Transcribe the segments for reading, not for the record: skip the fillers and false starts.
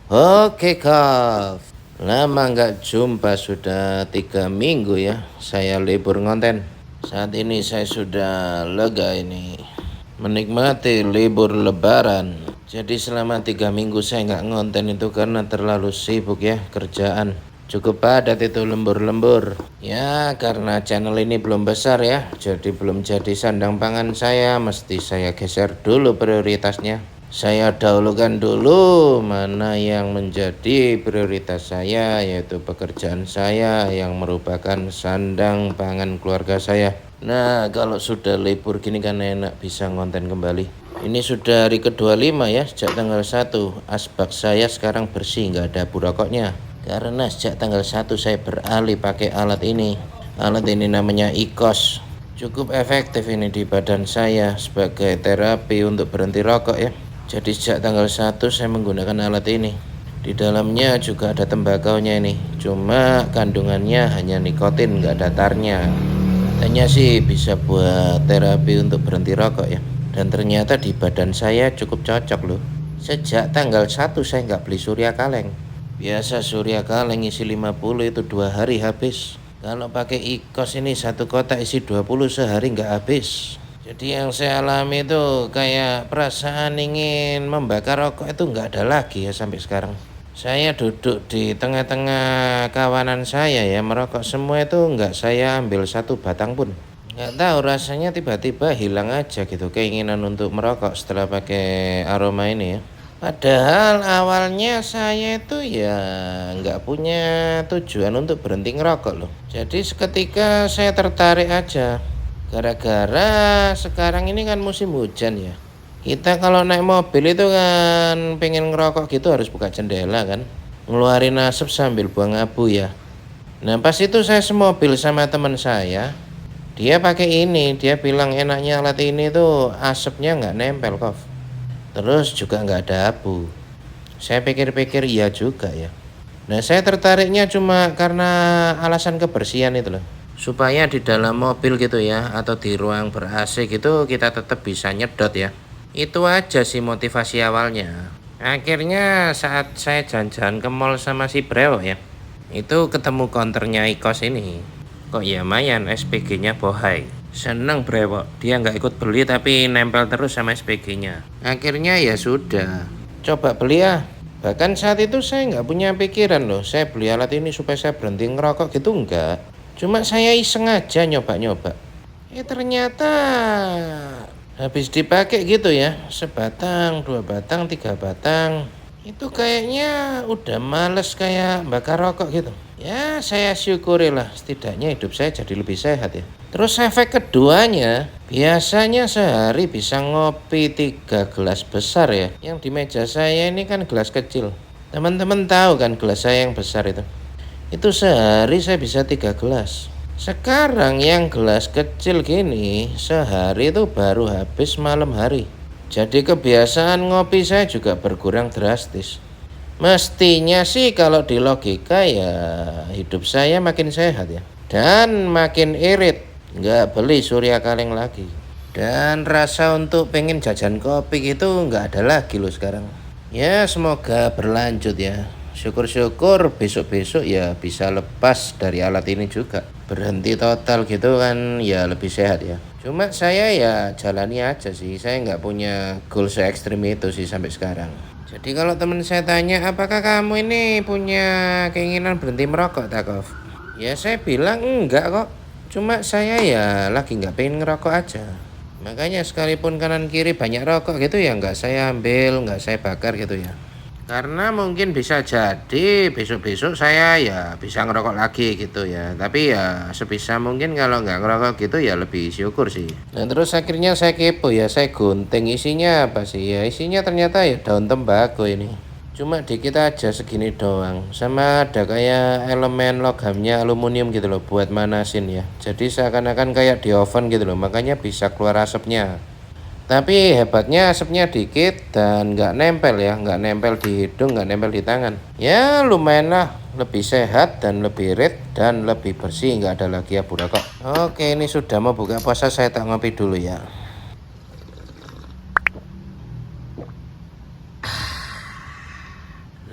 Oke Kak, lama nggak jumpa, sudah 3 minggu ya saya libur ngonten. Saat ini saya sudah lega ini, menikmati libur lebaran. Jadi selama 3 minggu saya nggak ngonten itu karena terlalu sibuk ya kerjaan. Cukup padat itu lembur-lembur. Ya karena channel ini belum besar ya, jadi belum jadi sandang pangan saya, mesti saya geser dulu prioritasnya. Saya dahulukan dulu mana yang menjadi prioritas saya, yaitu pekerjaan saya yang merupakan sandang pangan keluarga saya. Nah, kalau sudah libur gini kan enak bisa ngonten kembali. Ini sudah hari ke-25 ya, sejak tanggal 1. Asbak saya sekarang bersih, nggak ada abu rokoknya. Karena sejak tanggal 1 saya beralih pakai alat ini. Alat ini namanya IQOS. Cukup efektif ini di badan saya sebagai terapi untuk berhenti rokok ya. Jadi sejak tanggal 1 saya menggunakan alat ini. Di dalamnya juga ada tembakaunya ini. Cuma kandungannya hanya nikotin, nggak ada tarnya. Katanya sih bisa buat terapi untuk berhenti rokok ya. Dan ternyata di badan saya cukup cocok loh. Sejak tanggal 1 saya nggak beli Surya Kaleng. Biasa Surya Kaleng isi 50 itu 2 hari habis. Kalau pakai IQOS ini satu kotak isi 20 sehari nggak habis. Jadi yang saya alami itu kayak perasaan ingin membakar rokok itu nggak ada lagi ya sampai sekarang. Saya duduk di tengah-tengah kawanan saya ya, merokok semua itu nggak saya ambil satu batang pun. Nggak tahu rasanya tiba-tiba hilang aja gitu keinginan untuk merokok setelah pakai aroma ini ya. Padahal awalnya saya itu ya nggak punya tujuan untuk berhenti ngerokok loh. Jadi seketika saya tertarik aja. Gara-gara sekarang ini kan musim hujan ya. Kita kalau naik mobil itu kan pengen ngerokok gitu harus buka jendela kan. Ngeluarin asap sambil buang abu ya. Nah pas itu saya semobil sama teman saya. Dia pakai ini, dia bilang enaknya alat ini tuh asapnya nggak nempel kok. Terus juga nggak ada abu. Saya pikir-pikir iya juga ya. Nah saya tertariknya cuma karena alasan kebersihan itu loh. Supaya di dalam mobil gitu ya, atau di ruang ber-AC gitu kita tetap bisa nyedot ya. Itu aja sih motivasi awalnya. Akhirnya saat saya jalan-jalan ke mall sama si Brewok ya, itu ketemu counternya IQOS ini. Kok ya lumayan SPG-nya bohai. Seneng Brewok, dia nggak ikut beli tapi nempel terus sama SPG-nya. Akhirnya ya sudah, coba beli ya. Bahkan saat itu saya nggak punya pikiran loh, saya beli alat ini supaya saya berhenti ngerokok gitu enggak. Cuma saya iseng aja nyoba-nyoba. Ternyata habis dipakai gitu ya, sebatang, 2 batang, 3 batang. Itu kayaknya udah males kayak bakar rokok gitu. Ya saya syukuri lah, setidaknya hidup saya jadi lebih sehat ya. Terus efek keduanya, biasanya sehari bisa ngopi 3 gelas besar ya. Yang di meja saya ini kan gelas kecil. Teman-teman tahu kan gelas saya yang besar itu sehari saya bisa 3 gelas. Sekarang yang gelas kecil gini sehari itu baru habis malam hari. Jadi kebiasaan ngopi saya juga berkurang drastis. Mestinya sih kalau di logika ya hidup saya makin sehat ya. Dan makin irit, nggak beli Surya Kaleng lagi. Dan rasa untuk pengen jajan kopi gitu nggak ada lagi loh sekarang. Ya semoga berlanjut ya. Syukur-syukur besok-besok ya bisa lepas dari alat ini juga. Berhenti total gitu kan ya lebih sehat ya. Cuma saya ya jalani aja sih. Saya nggak punya goal se-ekstrim itu sih sampai sekarang. Jadi kalau teman saya tanya apakah kamu ini punya keinginan berhenti merokok Takov? Ya saya bilang enggak kok. Cuma saya ya lagi nggak pengen ngerokok aja. Makanya sekalipun kanan kiri banyak rokok gitu ya nggak saya ambil, nggak saya bakar gitu ya. Karena mungkin bisa jadi besok-besok saya ya bisa ngerokok lagi gitu ya. Tapi ya sebisa mungkin kalau nggak ngerokok gitu ya lebih syukur sih. Dan terus akhirnya saya kepo ya, saya gunting isinya apa sih ya. Isinya ternyata ya daun tembakau ini. Cuma dikit aja segini doang. Sama ada kayak elemen logamnya aluminium gitu loh buat manasin ya. Jadi seakan-akan kayak di oven gitu loh, makanya bisa keluar asapnya. Tapi hebatnya asapnya dikit dan nggak nempel ya, nggak nempel di hidung, nggak nempel di tangan. Ya lumayan lah, lebih sehat dan lebih irit dan lebih bersih, nggak ada lagi abu rokok. Oke, ini sudah mau buka puasa, saya tak ngopi dulu ya.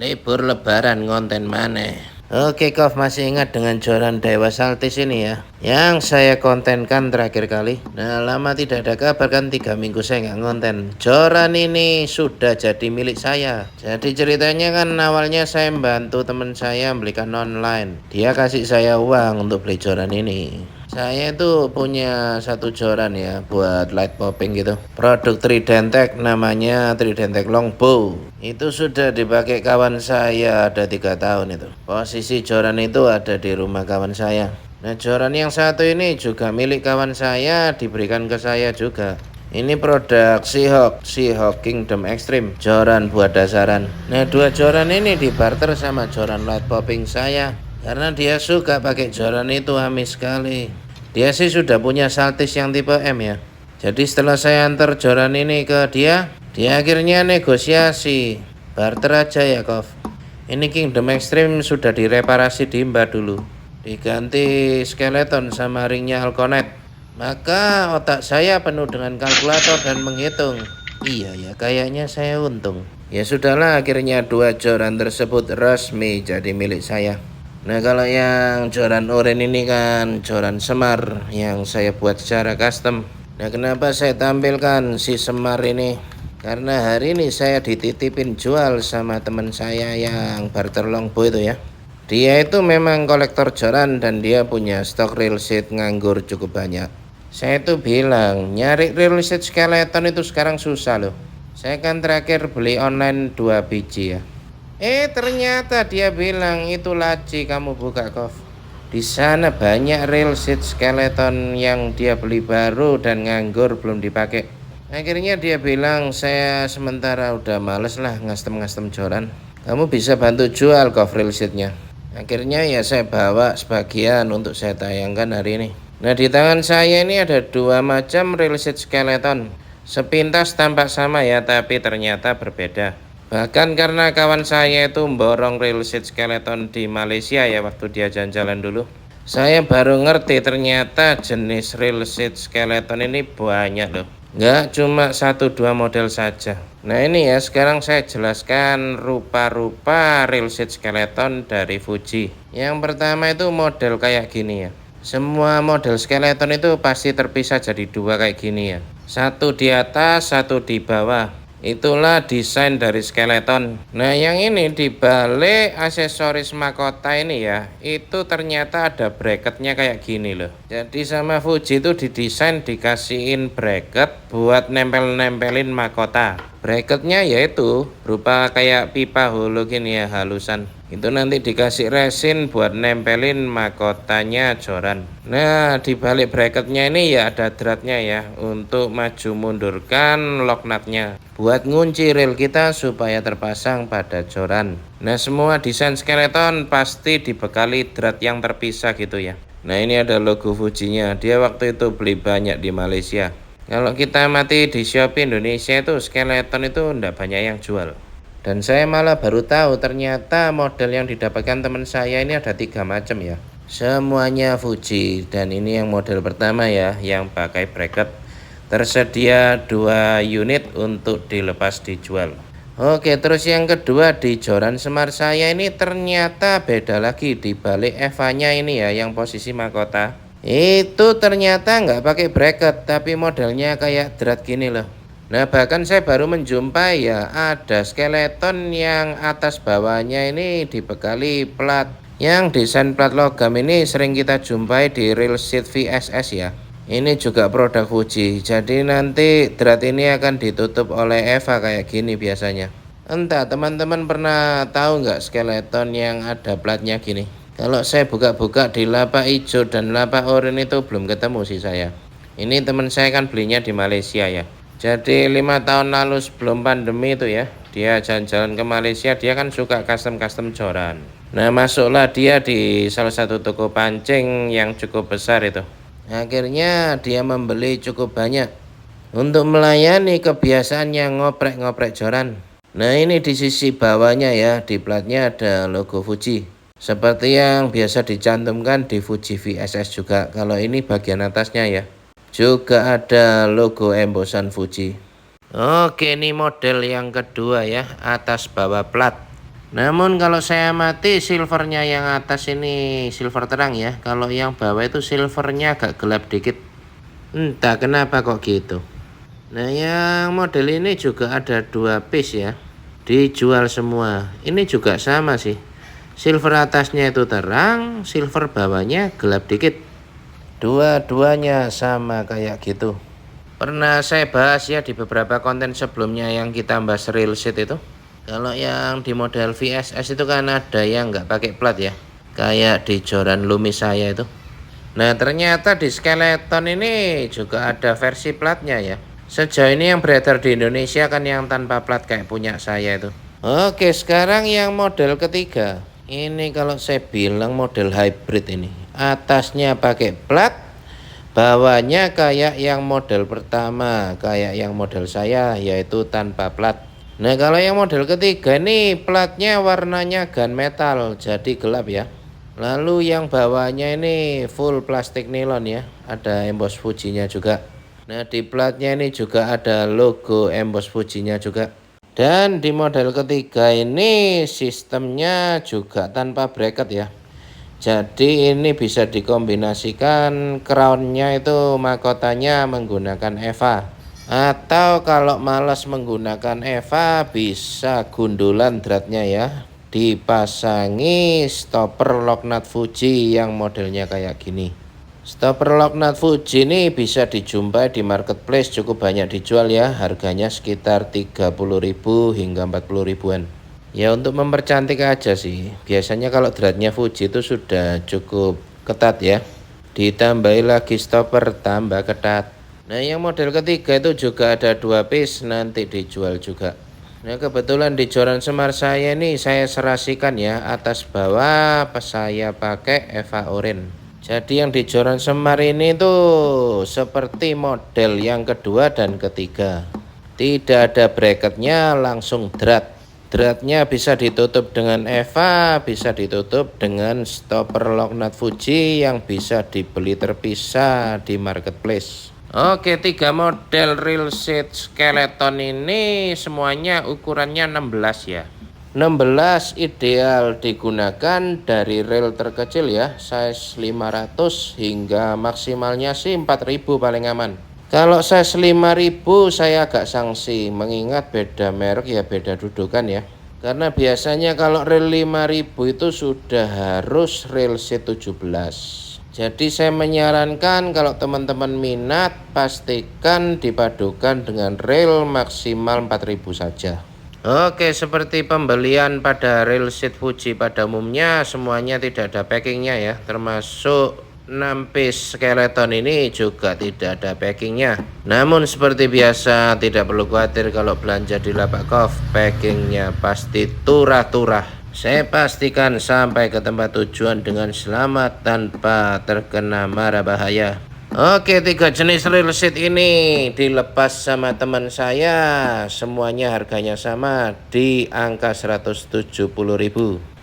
libur lebaran ngonten maneh. Oke Kof, masih ingat dengan joran Dewa Saltis ini ya, yang saya kontenkan terakhir kali. Nah, lama tidak ada kabar kan, 3 minggu saya nggak ngonten. Joran ini sudah jadi milik saya. Jadi ceritanya kan awalnya saya membantu teman saya belikan online. Dia kasih saya uang untuk beli joran ini. Saya itu punya satu joran ya buat light popping gitu. Produk Tridentech, namanya Tridentech Longbow. Itu sudah dipakai kawan saya ada 3 tahun itu. Posisi joran itu ada di rumah kawan saya. Nah, joran yang satu ini juga milik kawan saya, diberikan ke saya juga. Ini produk Seahawk Kingdom Extreme, joran buat dasaran. Nah, 2 joran ini dibarter sama joran light popping saya, karena dia suka pakai joran itu amis sekali. Dia sih sudah punya Saltis yang tipe M ya. Jadi setelah saya antar joran ini ke dia akhirnya negosiasi. Barter aja ya Kof. Ini Kingdom Extreme sudah direparasi di Mbak dulu. Diganti skeleton sama ringnya Alconet. Maka otak saya penuh dengan kalkulator dan menghitung. Iya ya, kayaknya saya untung. Ya sudahlah, akhirnya 2 joran tersebut resmi jadi milik saya. Nah, kalau yang joran oranye ini kan joran Semar yang saya buat secara custom. Nah, kenapa saya tampilkan si Semar ini? Karena hari ini saya dititipin jual sama teman saya yang barter longbow itu ya. Dia itu memang kolektor joran dan dia punya stok real sheet nganggur cukup banyak. Saya itu bilang nyari real sheet skeleton itu sekarang susah loh. Saya kan terakhir beli online 2 biji ya. Ternyata dia bilang itu laci kamu buka Kof. Di sana banyak real sheet skeleton yang dia beli baru dan nganggur belum dipakai. Akhirnya dia bilang saya sementara udah males lah ngastem joran. Kamu bisa bantu jual Kof real sheetnya. Akhirnya ya saya bawa sebagian untuk saya tayangkan hari ini. Nah, di tangan saya ini ada 2 macam real sheet skeleton. Sepintas tampak sama ya, tapi ternyata berbeda. Bahkan karena kawan saya itu borong real sheet skeleton di Malaysia ya waktu dia jalan-jalan dulu. Saya baru ngerti ternyata jenis real sheet skeleton ini banyak loh. Nggak cuma 1-2 model saja. Nah ini ya, sekarang saya jelaskan rupa-rupa real sheet skeleton dari Fuji. Yang pertama itu model kayak gini ya. Semua model skeleton itu pasti terpisah jadi 2 kayak gini ya. Satu di atas, satu di bawah. Itulah desain dari skeleton. Nah, yang ini di balik aksesoris mahkota ini ya, itu ternyata ada bracketnya kayak gini loh. Jadi sama Fuji itu didesain dikasihin bracket buat nempel-nempelin mahkota. Bracketnya yaitu berupa kayak pipa holo gini ya, halusan. Itu nanti dikasih resin buat nempelin mahkotanya joran. Nah, di balik bracketnya ini ya ada dratnya ya untuk maju mundurkan lock nutnya buat ngunci reel kita supaya terpasang pada joran. Nah, semua desain skeleton pasti dibekali drat yang terpisah gitu ya. Nah, ini ada logo Fujinya. Dia waktu itu beli banyak di Malaysia. Kalau kita mati di Shopee Indonesia itu skeleton itu enggak banyak yang jual. Dan saya malah baru tahu ternyata model yang didapatkan teman saya ini ada 3 macam ya. Semuanya Fuji, dan ini yang model pertama ya yang pakai bracket. Tersedia 2 unit untuk dilepas dijual. Oke, terus yang kedua di joran Semar saya ini ternyata beda lagi. Di balik Eva-nya ini ya yang posisi mahkota. Itu ternyata nggak pakai bracket tapi modelnya kayak drat gini loh. Nah, bahkan saya baru menjumpai ya ada skeleton yang atas bawahnya ini dibekali plat. Yang desain plat logam ini sering kita jumpai di real sheet VSS ya. Ini juga produk Fuji. Jadi nanti drat ini akan ditutup oleh Eva kayak gini biasanya. Entah teman-teman pernah tahu nggak skeleton yang ada platnya gini? Kalau saya buka-buka di lapak hijau dan lapak oranye itu belum ketemu sih saya. Ini teman saya kan belinya di Malaysia ya. Jadi 5 tahun lalu sebelum pandemi itu ya, dia jalan-jalan ke Malaysia, dia kan suka custom joran. Nah, masuklah dia di salah satu toko pancing yang cukup besar itu. Akhirnya dia membeli cukup banyak untuk melayani kebiasaannya ngoprek-ngoprek joran. Nah, ini di sisi bawahnya ya, di platnya ada logo Fuji. Seperti yang biasa dicantumkan di Fuji VSS juga. Kalau ini bagian atasnya ya. Juga ada logo embosan Fuji. Oke, ini model yang kedua ya, atas bawah plat. Namun kalau saya amati silvernya yang atas ini silver terang ya. Kalau yang bawah itu silvernya agak gelap dikit. Entah kenapa kok gitu. Nah yang model ini juga ada 2 piece ya. Dijual semua. Ini juga sama sih. Silver atasnya itu terang, silver bawahnya gelap dikit. Dua-duanya sama kayak gitu. Pernah saya bahas ya di beberapa konten sebelumnya yang kita bahas real sheet itu. Kalau yang di model VSS itu kan ada yang nggak pakai plat ya. Kayak di joran Lumi saya itu. Nah ternyata di skeleton ini juga ada versi platnya ya. Sejauh ini yang beredar di Indonesia kan yang tanpa plat kayak punya saya itu. Oke sekarang yang model ketiga. Ini kalau saya bilang model hybrid ini. Atasnya pakai plat, bawahnya kayak yang model pertama, kayak yang model saya yaitu tanpa plat. Nah kalau yang model ketiga ini platnya warnanya gunmetal jadi gelap ya. Lalu yang bawahnya ini full plastik nilon ya. Ada emboss Fujinya juga. Nah di platnya ini juga ada logo emboss Fujinya juga. Dan di model ketiga ini sistemnya juga tanpa bracket ya. Jadi ini bisa dikombinasikan crownnya itu mahkotanya menggunakan EVA. Atau kalau malas menggunakan EVA bisa gundulan dratnya ya. Dipasangi stopper lock nut Fuji yang modelnya kayak gini. Stopper lock nut Fuji ini bisa dijumpai di marketplace, cukup banyak dijual ya. Harganya sekitar 30.000 hingga 40 ribuan. Ya untuk mempercantik aja sih. Biasanya kalau dratnya Fuji itu sudah cukup ketat ya. Ditambahi lagi stopper tambah ketat. Nah yang model ketiga itu juga ada 2 piece nanti dijual juga. Nah kebetulan di joran Semar saya ini saya serasikan ya. Atas bawah saya pakai EVA Orange. Jadi yang di joran Semar ini tuh seperti model yang kedua dan ketiga. Tidak ada bracketnya, langsung drat. Dratnya bisa ditutup dengan EVA, bisa ditutup dengan stopper lock nut Fuji yang bisa dibeli terpisah di marketplace. Oke, 3 model real sheet skeleton ini semuanya ukurannya 16 ya. 16 ideal digunakan dari reel terkecil ya, size 500 hingga maksimalnya sih 4000 paling aman. Kalau size 5000 saya agak sanksi, mengingat beda merek ya beda dudukan ya. Karena biasanya kalau reel 5000 itu sudah harus reel C17. Jadi saya menyarankan kalau teman-teman minat pastikan dipadukan dengan reel maksimal 4000 saja. Oke, seperti pembelian pada real sheet Fuji pada umumnya semuanya tidak ada packingnya ya, termasuk 6 piece skeleton ini juga tidak ada packingnya. Namun seperti biasa tidak perlu khawatir kalau belanja di lapak KOF, packingnya pasti turah-turah. Saya pastikan sampai ke tempat tujuan dengan selamat tanpa terkena mara bahaya. Oke, 3 jenis real sheet ini dilepas sama teman saya. Semuanya harganya sama di angka 170.000.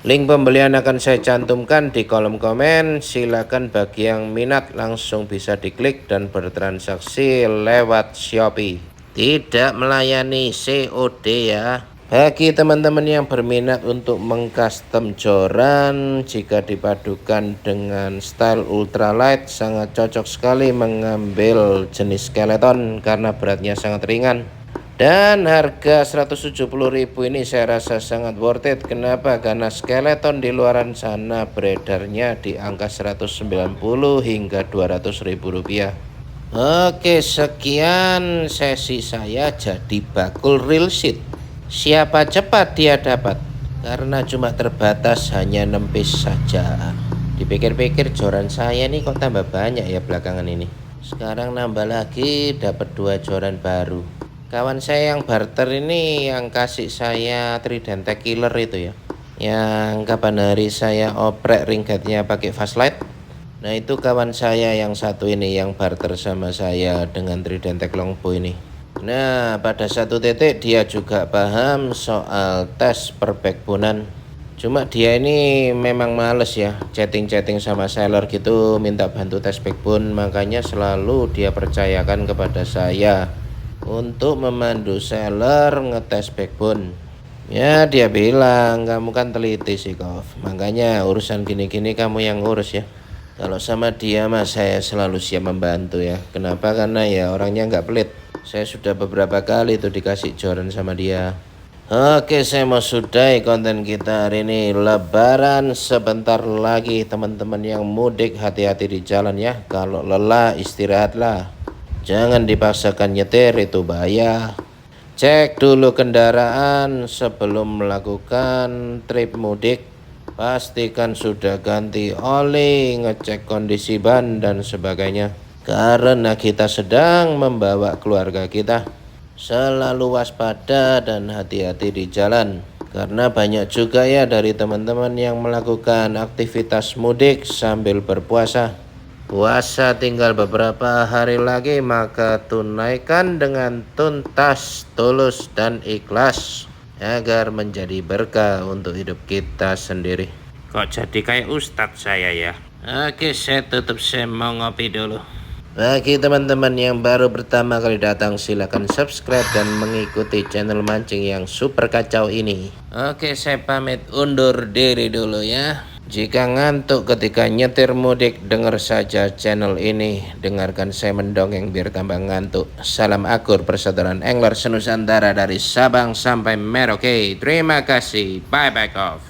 Link pembelian akan saya cantumkan di kolom komen. Silakan bagi yang minat langsung bisa diklik dan bertransaksi lewat Shopee. Tidak melayani COD ya. Bagi teman-teman yang berminat untuk mengcustom joran, jika dipadukan dengan style ultralight sangat cocok sekali mengambil jenis skeleton karena beratnya sangat ringan. Dan harga 170.000 ini saya rasa sangat worth it. Kenapa? Karena skeleton di luaran sana beredarnya di angka 190 hingga 200.000 rupiah. Oke, sekian sesi saya jadi bakul real sheet. Siapa cepat dia dapat, karena cuma terbatas hanya 6 piece saja. Dipikir-pikir joran saya nih kok tambah banyak ya belakangan ini. Sekarang nambah lagi dapat 2 joran baru. Kawan saya yang barter ini yang kasih saya Trident Killer itu ya, yang kapan hari saya oprek ringgatnya pakai flashlight. Nah itu kawan saya yang satu ini yang barter sama saya dengan Trident Longbow ini. Nah pada satu titik dia juga paham soal tes perbackbonean. Cuma dia ini memang males ya chatting-chatting sama seller gitu, minta bantu tes backbone. Makanya selalu dia percayakan kepada saya untuk memandu seller ngetes backbone. Ya dia bilang kamu kan teliti sih Kov. Makanya urusan gini-gini kamu yang urus ya. Kalau sama dia mah saya selalu siap membantu ya. Kenapa? Karena ya orangnya nggak pelit. Saya sudah beberapa kali tuh dikasih joran sama dia. Oke, saya mau sudahi konten kita hari ini. Lebaran sebentar lagi, teman-teman yang mudik hati-hati di jalan ya. Kalau lelah istirahatlah. Jangan dipaksakan nyetir, itu bahaya. Cek dulu kendaraan sebelum melakukan trip mudik. Pastikan sudah ganti oli, ngecek kondisi ban dan sebagainya. Karena kita sedang membawa keluarga kita. Selalu waspada dan hati-hati di jalan. Karena banyak juga ya dari teman-teman yang melakukan aktivitas mudik sambil berpuasa. Puasa tinggal beberapa hari lagi, maka tunaikan dengan tuntas, tulus, dan ikhlas agar menjadi berkah untuk hidup kita sendiri. Kok jadi kayak ustadz saya ya? Oke, saya tutup, saya mau ngopi dulu. Bagi teman-teman yang baru pertama kali datang, silakan subscribe dan mengikuti channel mancing yang super kacau ini. Oke, saya pamit undur diri dulu ya. Jika ngantuk ketika nyetir mudik, dengar saja channel ini. Dengarkan saya mendongeng biar tambah ngantuk. Salam akur persaudaraan angler senusantara dari Sabang sampai Merauke. Terima kasih. Bye bye Kov.